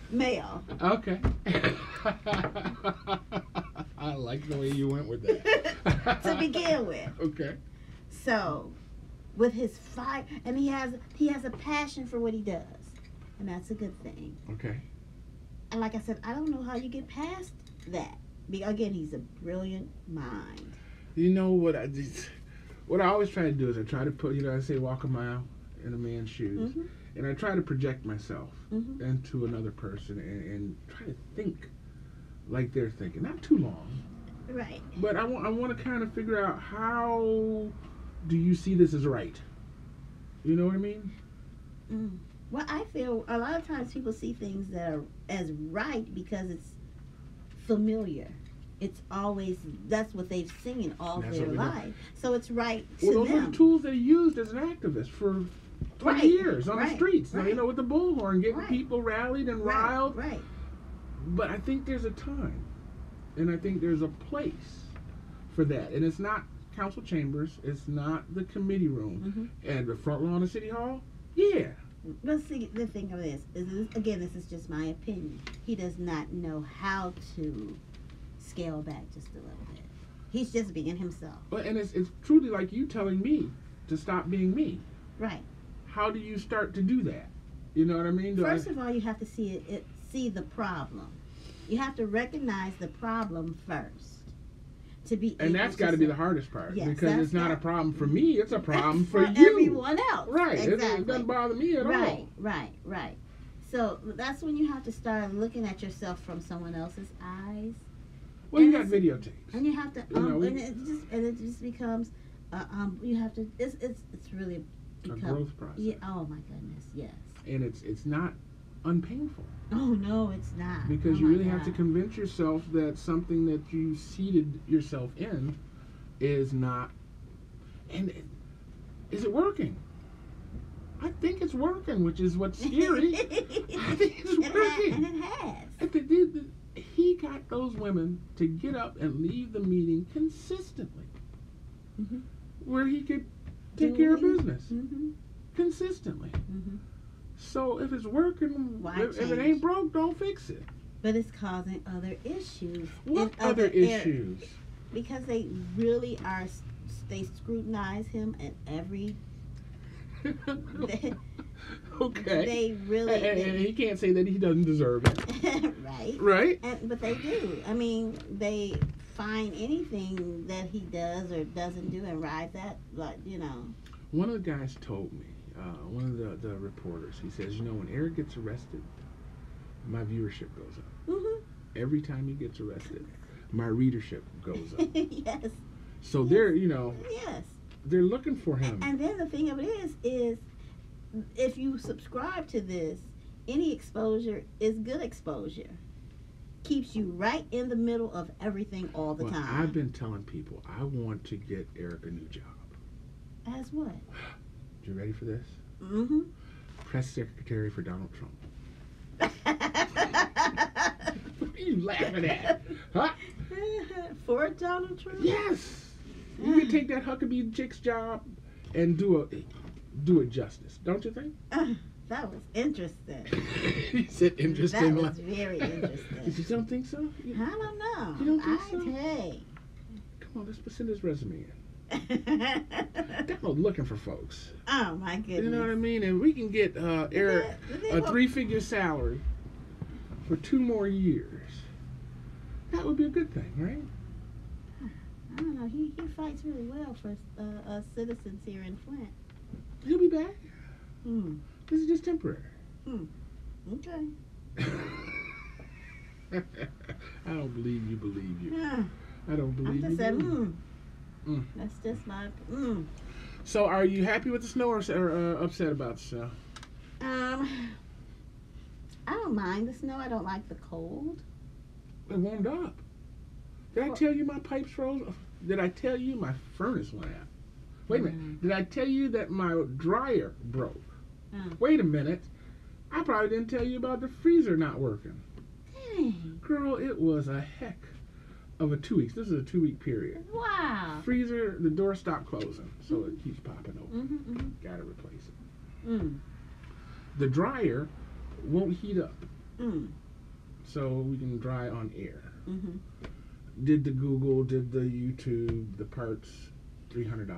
male. Okay. I like the way you went with that. To begin with. Okay. So, with his fire, and he has a passion for what he does, and that's a good thing. Okay. And like I said, I don't know how you get past that. Again, he's a brilliant mind. You know what I always try to do is I try to put, I say walk a mile in a man's shoes, and I try to project myself into another person and try to think like they're thinking. Not too long. Right. But I want to kind of figure out, how do you see this as right? You know what I mean? Well, I feel a lot of times people see things that are as right because it's familiar. it's always, that's what they've seen all That's their what we do. life. So it's right to Well, those them. are the tools they used as an activist for 20 years on the streets. Right. You know, with the bullhorn, getting Right. people rallied and riled. Right. But I think there's a time, and I think there's a place for that. And it's not council chambers. It's not the committee room. And the front lawn of City Hall. Yeah. But see, the thing of this is, again, this is just my opinion. He does not know how to scale back just a little bit. He's just being himself. But and it's truly like you telling me to stop being me. Right. How do you start to do that? You know what I mean? First of all, you have to see the problem. You have to recognize the problem first. To be and that's got to be the hardest part, yes, because it's not a problem for me, it's a problem for you. Everyone else. Right. Exactly. It doesn't bother me at all. Right. So that's when you have to start looking at yourself from someone else's eyes. Well, you got videotapes. And you have to, and it just becomes, you have to. It's really a growth process. Yeah. Oh my goodness. Yes. And it's not unpainful. Oh no, it's not. Because you really have to convince yourself that something that you seated yourself in is not. And is it working? I think it's working, which is what's scary. I think it's working. And it has. He got those women to get up and leave the meeting consistently, where he could take care of business consistently. So if it's working, if it ain't broke, don't fix it. But it's causing other issues. What other issues? Because they really are. They scrutinize him at every. Okay. They really. And he can't say that he doesn't deserve it. Right. Right. But they do. I mean, they find anything that he does or doesn't do and ride that, like, you know. One of the guys told me, one of the reporters, he says, you know, when Eric gets arrested, my viewership goes up. Every time he gets arrested, my readership goes up. Yes. So they're, you know, they're looking for him. And then the thing of it is if you subscribe to this, any exposure is good exposure. Keeps you right in the middle of everything all the time. I've been telling people I want to get Eric a new job. As what? You ready for this? Mm-hmm. Press secretary for Donald Trump. What are you laughing at? Huh? For Donald Trump? Yes. You can take that Huckabee chick's job and do it justice, don't you think? That was interesting. He said interesting. That was very interesting. You don't think so? I don't know. You don't think so? Hey. Come on, let's send his resume in. Donald looking for folks. Oh my goodness. You know what I mean? And we can get Eric a 3-figure salary for 2 more years. That would be a good thing, right? I don't know. He fights really well for citizens here in Flint. He'll be back. Hmm. This is just temporary. Okay. I don't believe you believe you. Yeah. I don't believe I just you. said, That's just my. So, are you happy with the snow or upset about the snow? I don't mind the snow. I don't like the cold. It warmed up. Did I tell you my pipes froze? Did I tell you my furnace went out? Wait a minute. Did I tell you that my dryer broke? Wait a minute. I probably didn't tell you about the freezer not working. Dang. Girl, it was a heck of a 2 weeks. This is a 2-week period. Wow. Freezer, the door stopped closing, so it keeps popping open. Gotta replace it. The dryer won't heat up, so we can dry on air. Did the Google, did the YouTube, the parts, $300.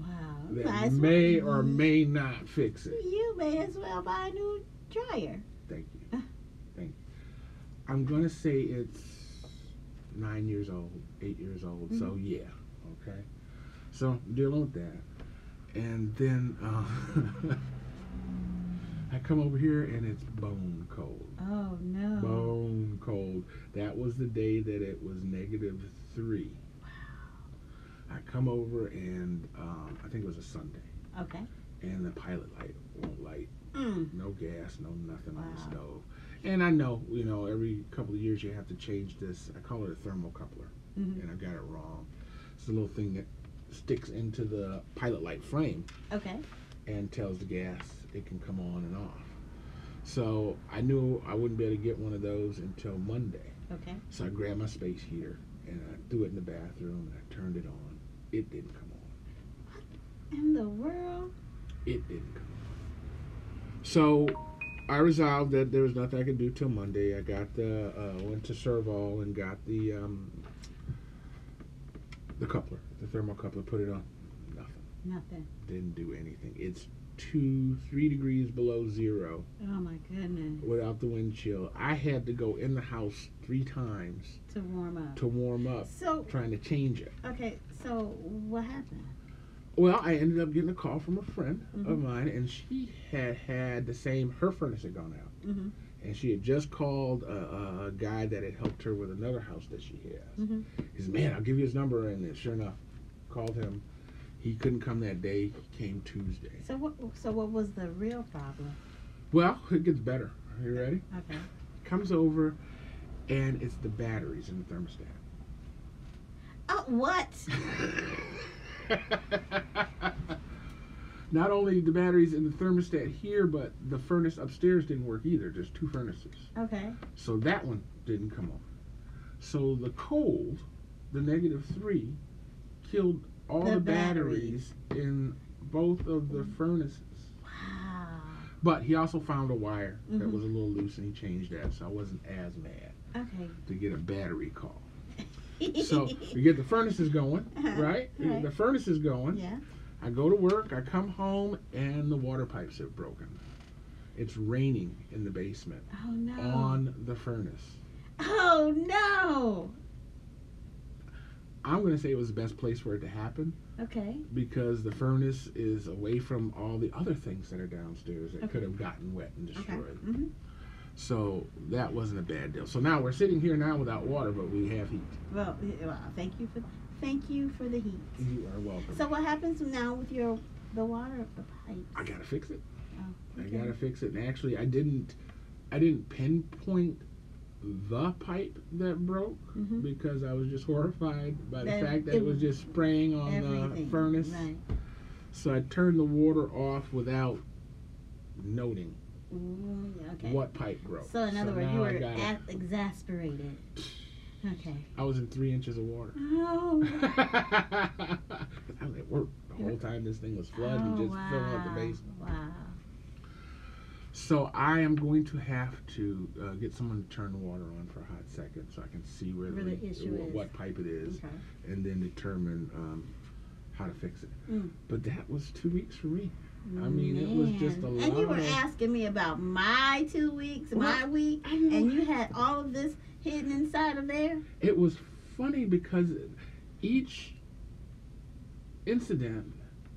Wow. That may or may not fix it. You may as well buy a new dryer. Thank you. Thank you. I'm going to say it's 9 years old, 8 years old, so yeah, okay. So dealing with that. And then I come over here and it's bone cold. Oh, no. Bone cold. That was the day that it was -3. I come over and I think it was a Sunday. Okay. And the pilot light won't light. No gas, no nothing on the stove. And I know, every couple of years you have to change this. I call it a thermocoupler, Mm-hmm. and I got it wrong. It's a little thing that sticks into the pilot light frame Okay. and tells the gas it can come on and off. So I knew I wouldn't be able to get one of those until Monday. Okay. So I grabbed my space heater and I threw it in the bathroom and I turned it on. It didn't come on. In the world? It didn't come on. So I resolved that there was nothing I could do till Monday. I got went to Serval and got the coupler, the thermocoupler, put it on. Nothing. Didn't do anything. It's 2-3 degrees below zero. Oh my goodness. Without the wind chill. I had to go in the house 3 times To warm up. So trying to change it. okay. So what happened? Well, I ended up getting a call from a friend Mm-hmm. of mine, and she had the same. Her furnace had gone out, Mm-hmm. and she had just called a guy that had helped her with another house that she has. Mm-hmm. He said, "Man, I'll give you his number," and sure enough, called him. He couldn't come that day. He came Tuesday. So what was the real problem? Well, it gets better. Are you ready? Okay. Comes over, and it's the batteries in the thermostat. Oh, what? Not only the batteries in the thermostat here, but the furnace upstairs didn't work either. There's 2 furnaces. Okay. So that one didn't come on. So the cold, the -3, killed all the batteries in both of the furnaces. Wow. But he also found a wire that Mhm. was a little loose, and he changed that, so I wasn't as mad Okay. to get a battery call. So we get the furnaces going, right? Right. The furnace is going. Yeah. I go to work, I come home, and the water pipes have broken. It's raining in the basement Oh no. on the furnace. Oh no. I'm going to say it was the best place for it to happen Okay. because the furnace is away from all the other things that are downstairs that Okay. could have gotten wet and Okay. destroyed. Mm-hmm. So that wasn't a bad deal. So now we're sitting here now without water, but we have heat. Well, thank you for the heat. You are welcome. So what happens now with the water pipes? I gotta fix it. Oh, I okay. gotta fix it. And actually, I didn't pinpoint the pipe that broke Mhm. because I was just horrified by the That fact that it it was just spraying on the Everything. furnace. Right. So I turned the water off without noting Okay. what pipe broke. So in other words, now you I were gotta- exasperated. Okay. I was in 3 inches of water. Oh. I was at work the whole time this thing was flooding, just filling up the basement. Wow. So I am going to have to get someone to turn the water on for a hot second so I can see where Where the issue is. what pipe it is, Okay. and then determine how to fix it. Mm. But that was 2 weeks for me. I mean, it was just a Man. lot. And you were asking me about my 2 weeks, my Well, week, I know. and you had all of this hidden inside of there. It was funny because each incident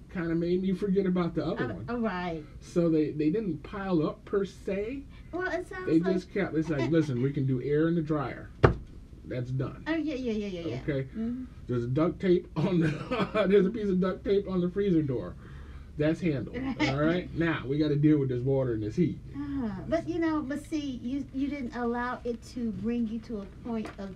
kind of made me forget about the other one. All right. So they didn't pile up per se. Well, it sounds They like. just kept. It's like, listen, we can do air in the dryer. That's done. Oh yeah. Okay. Mm-hmm. There's a duct tape on the. There's a piece of duct tape on the freezer door. That's handled. All right. Now we got to deal with this water and this heat. But see, you didn't allow it to bring you to a point of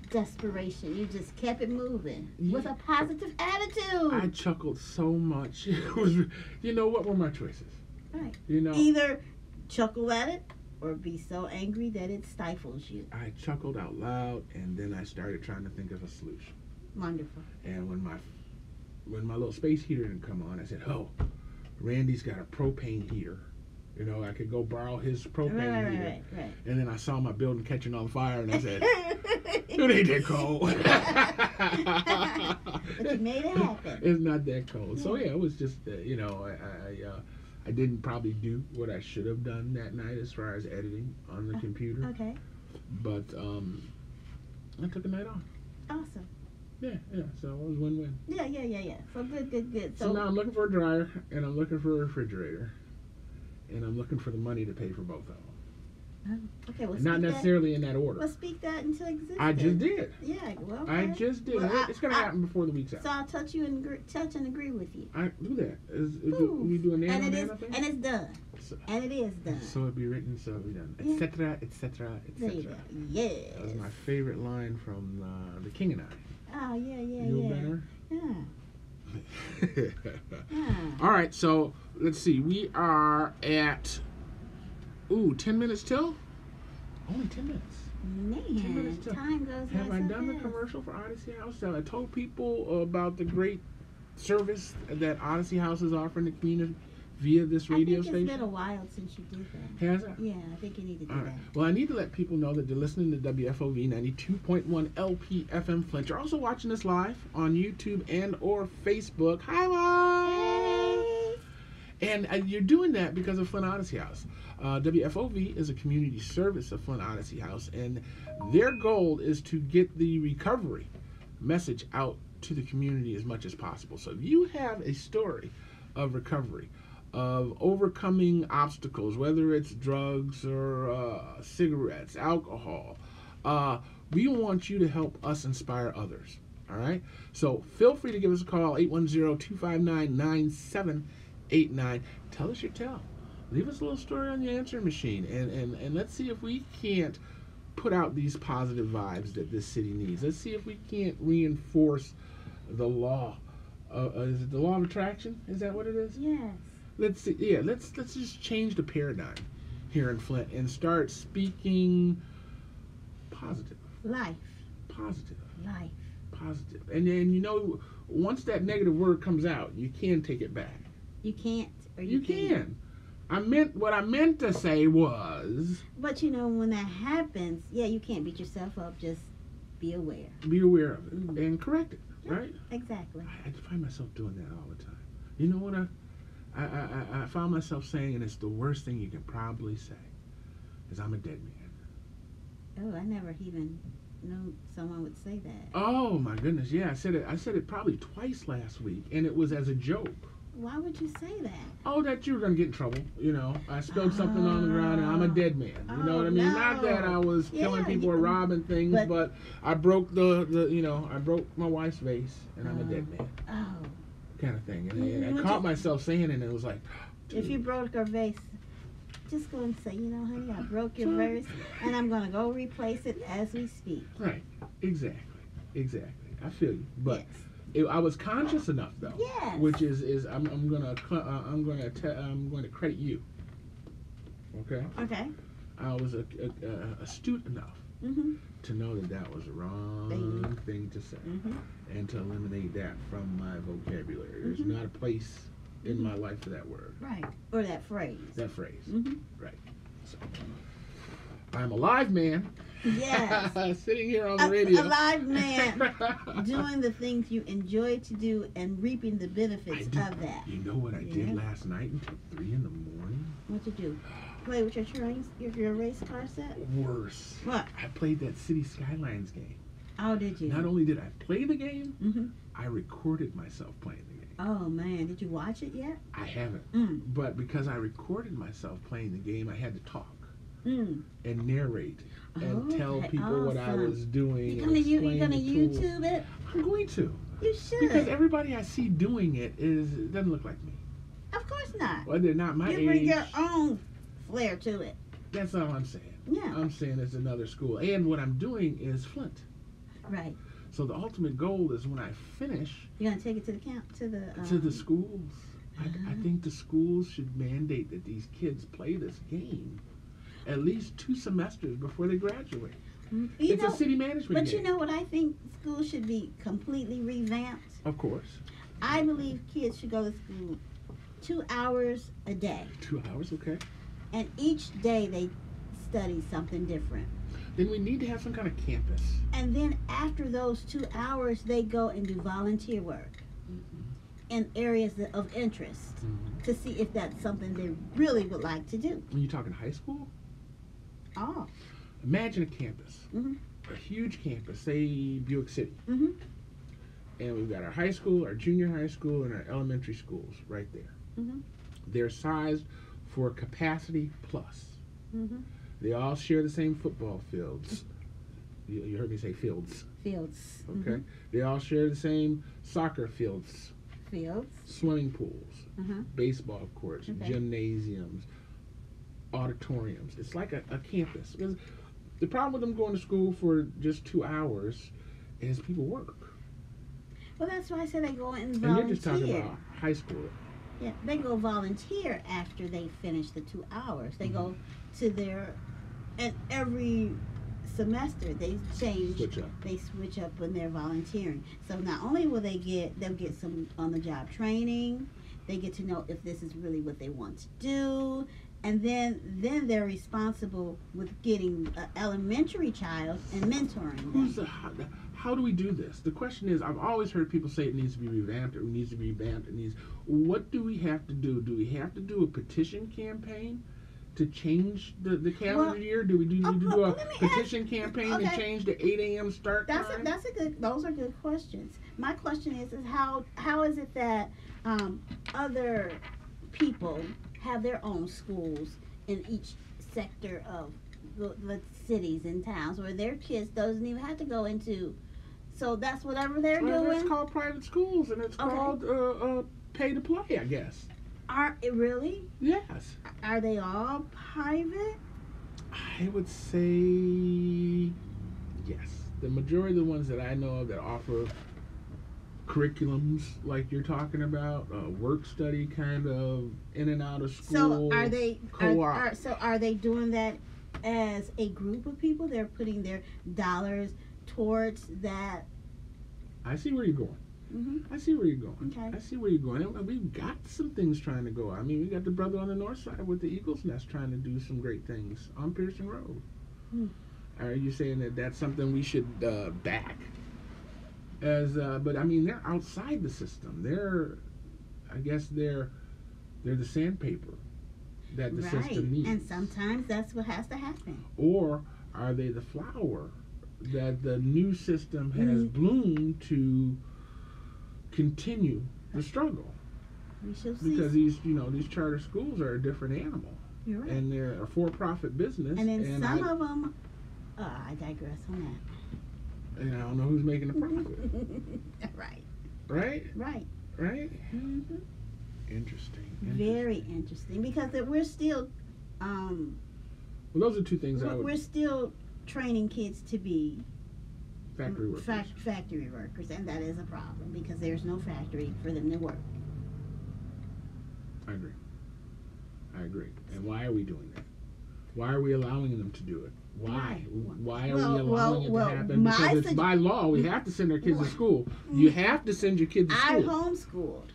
desperation. You just kept it moving with a positive attitude. I chuckled so much. It was. What were my choices? Right. You know. Either chuckle at it or be so angry that it stifles you. I chuckled out loud, and then I started trying to think of a solution. Wonderful. And when my little space heater didn't come on, I said, "Oh, Randy's got a propane heater. I could go borrow his propane heater." Right. And then I saw my building catching on fire, and I said, "It ain't that cold." But you made it happen. It's not that cold. So yeah, it was just I didn't probably do what I should have done that night as far as editing on the computer. Okay. But I took a night off. Awesome. Yeah. So it was win-win. Yeah. So good. So now I'm looking for a dryer, and I'm looking for a refrigerator, and I'm looking for the money to pay for both of them. Okay, well, Not necessarily in that order. Well, speak that into existence. I just did. Yeah, well, okay. I just did. Well, It's going to happen before the week's out. So I'll touch and agree with you. I do that. We do a name on that, I think? And it's done. So, and it is done. So it'll be written, so it'll be done. Yeah. Etc., etc., etc. Yes. That was my favorite line from The King and I. Oh, yeah. You better? Yeah. All right, so let's see. We are at 10 minutes till? Only 10 minutes. Man, 10 minutes till. time goes by. Have I done the commercial for Odyssey House? Have I told people about the great service that Odyssey House is offering the community via this radio station? It's been a while since you did that. Has it? Yeah, I think you need to do that. Well, I need to let people know that they're listening to WFOV 92.1 lpfm-Flint. You're also watching us live on YouTube and or Facebook. Hi, Mom! Hey! And you're doing that because of Flint Odyssey House. WFOV is a community service of Flint Odyssey House, and their goal is to get the recovery message out to the community as much as possible. So if you have a story of recovery, of overcoming obstacles, whether it's drugs or cigarettes, alcohol, we want you to help us inspire others. All right? So feel free to give us a call, 810-259-9789. Tell us your tale. Leave us a little story on the answering machine, and let's see if we can't put out these positive vibes that this city needs. Let's see if we can't reinforce the law. Is it the law of attraction? Is that what it is? Yes. Let's see. Yeah, let's just change the paradigm here in Flint and start speaking positive. Life. Positive. Life. Positive. And then, once that negative word comes out, you can take it back. You can't, or you can. What I meant to say was. But when that happens, you can't beat yourself up. Just be aware. Be aware of it and correct it. Right? Exactly. I find myself doing that all the time. You know what I found myself saying, and it's the worst thing you can probably say, is I'm a dead man. Oh, I never even knew someone would say that. Oh my goodness, yeah, I said it probably twice last week, and it was as a joke. Why would you say that? Oh, that you were gonna get in trouble. I spilled something on the ground, and I'm a dead man. You know what I mean? No. Not that I was killing people or robbing things, but I broke I broke my wife's vase, and I'm a dead man. Oh. Kind of thing, and I caught myself saying it, and it was like, if you broke her vase, just go and say, honey, I broke your vase, and I'm gonna go replace it as we speak. Right, exactly. I feel you, but I was conscious enough though. Yes. Which is I'm going to credit you. Okay. Okay. I was astute enough to know that was the wrong thing to say, and to eliminate that from my vocabulary. There's not a place in my life for that word. Right. Or that phrase. That phrase. Right. So, I'm a live man. Yes. Sitting here on the radio. A live man doing the things you enjoy to do and reaping the benefits of that. You know what I did last night until 3 in the morning? What'd you do? Play with your race car set? Worse. What? I played that City Skylines game. Oh, did you? Not only did I play the game, I recorded myself playing the game. Oh, man. Did you watch it yet? I haven't. But because I recorded myself playing the game, I had to talk and narrate and tell people what I was doing. You're going to YouTube it? I'm going to. You should. Because everybody I see doing it doesn't look like me. Of course not. Well, they're not my age. You bring your own flair to it. That's all I'm saying. Yeah. I'm saying it's another school. And what I'm doing is Flint. Right. So the ultimate goal is when I finish, you're gonna take it to the schools. I think the schools should mandate that these kids play this game at least 2 semesters before they graduate. It's a city management game. But you know what I think schools should be completely revamped? Of course. I believe kids should go to school 2 hours a day. 2 hours, okay. And each day they study something different. Then we need to have some kind of campus. And then after those 2 hours, they go and do volunteer work in areas of interest to see if that's something they really would like to do. Are you talking high school? Oh. Imagine a campus, a huge campus, say Buick City. And we've got our high school, our junior high school, and our elementary schools right there. They're sized for capacity plus. They all share the same football fields. You heard me say fields. Fields. Okay. Mm-hmm. They all share the same soccer fields. Fields. Swimming pools. Uh-huh. Baseball courts. Okay. Gymnasiums. Auditoriums. It's like a campus. Because the problem with them going to school for just 2 hours is people work. Well, that's why I said they go and volunteer. And you're just talking about high school. Yeah, they go volunteer after they finish the 2 hours. They go to their, and every semester they Switch up. They switch up when they're volunteering. So not only will they'll get some on-the-job training. They get to know if this is really what they want to do. And then they're responsible with getting an elementary child and mentoring them. How do we do this? The question is, I've always heard people say it needs to be revamped. It needs to be revamped. What do we have to do? Do we have to do a petition campagn to change the calendar year? Do we need to do a petition campaign to change the 8 a.m. start time? Those are good questions. My question is how is it that other people have their own schools in each sector of the cities and towns where their kids doesn't even have to go into? So that's whatever they're doing. It's called private schools, and it's called pay to play, I guess. Are it really? Yes. Are they all private? I would say yes. The majority of the ones that I know of that offer curriculums like you're talking about, work study kind of in and out of school. So are they co-op? are they doing that as a group of people? They're putting their dollars towards that. I see where you're going. Mm-hmm. I see where you're going. Okay. I see where you're going. And we've got some things trying to go. I mean, we got the brother on the north side with the Eagles Nest trying to do some great things on Pearson Road. Are you saying that that's something we should back? But I mean, they're outside the system. I guess they're the sandpaper that the system needs. And sometimes that's what has to happen. Or are they the flower that the new system has bloomed to continue the struggle? We shall see. Because these charter schools are a different animal. You're right. And they're a for-profit business. And then some of them, I digress on that. And I don't know who's making the profit. Right. Right? Right. Right? Mm-hmm. Interesting. Very interesting, because we're still well, those are two things we're still training kids to be factory workers. Factory workers, and that is a problem because there's no factory for them to work. I agree. And why are we doing that? Why are we allowing them to do it? Why? Why are we allowing it to happen? Because it's by law. We have to send our kids to school. You have to send your kids to school. I homeschooled.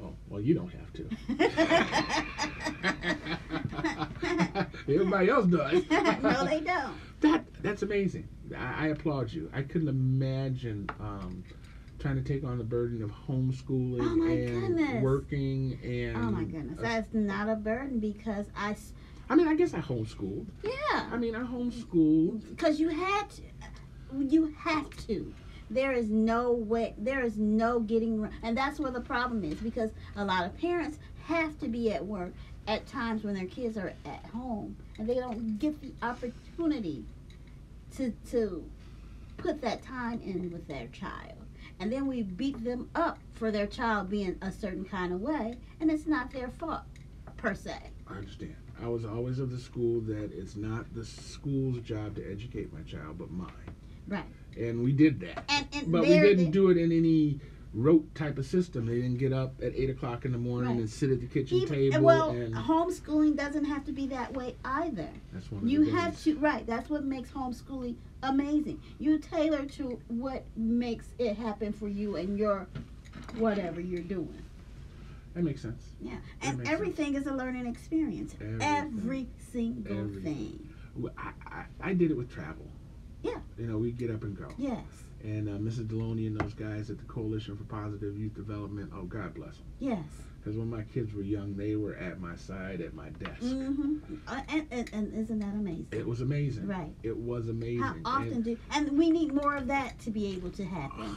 Oh, well, you don't have to. Everybody else does. No, they don't. That's amazing. I applaud you. I couldn't imagine trying to take on the burden of homeschooling and working and. Oh my goodness, that's not a burden because I mean, I guess I homeschooled. Yeah. I mean, I homeschooled because you had to. You have to. There is no way. There is no getting. And that's where the problem is, because a lot of parents have to be at work at times when their kids are at home, and they don't get the opportunity to put that time in with their child. And then we beat them up for their child being a certain kind of way, and it's not their fault per se. I understand. I was always of the school that it's not the school's job to educate my child, but mine. Right. And we did that. But we didn't do it in any rote type of system. They didn't get up at 8 o'clock in the morning and sit at the kitchen table. Well, homeschooling doesn't have to be that way either. That's one of the You things. have to, right. That's what makes homeschooling amazing. You tailor to what makes it happen for you and your whatever you're doing. That makes sense. Yeah. And everything is a learning experience. Every single thing. Well, I did it with travel. Yeah. We get up and go. Yes. And Mrs. Deloney and those guys at the Coalition for Positive Youth Development, oh, God bless them. Yes. Because when my kids were young, they were at my side at my desk. Mm-hmm. And isn't that amazing? It was amazing. Right. It was amazing. How often and we need more of that to be able to happen.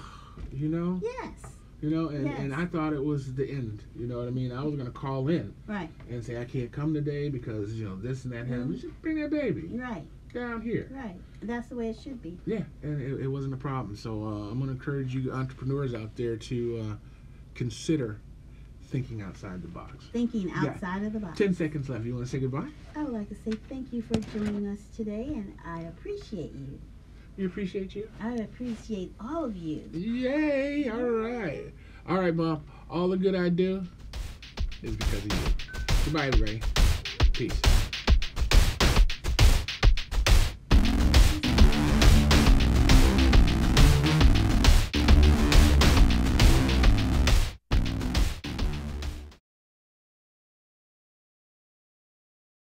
You know? Yes. You know, and I thought it was the end. You know what I mean? I was gonna call in and say I can't come today because this and that happened. Just bring that baby down here. Right. That's the way it should be. Yeah, and it wasn't a problem. So I'm gonna encourage you entrepreneurs out there to consider thinking outside the box. Thinking outside of the box. 10 seconds left. You want to say goodbye? I would like to say thank you for joining us today, and I appreciate you. You appreciate you? I appreciate all of you. Yay! All right. All right, Mom. All the good I do is because of you. Goodbye, everybody. Peace.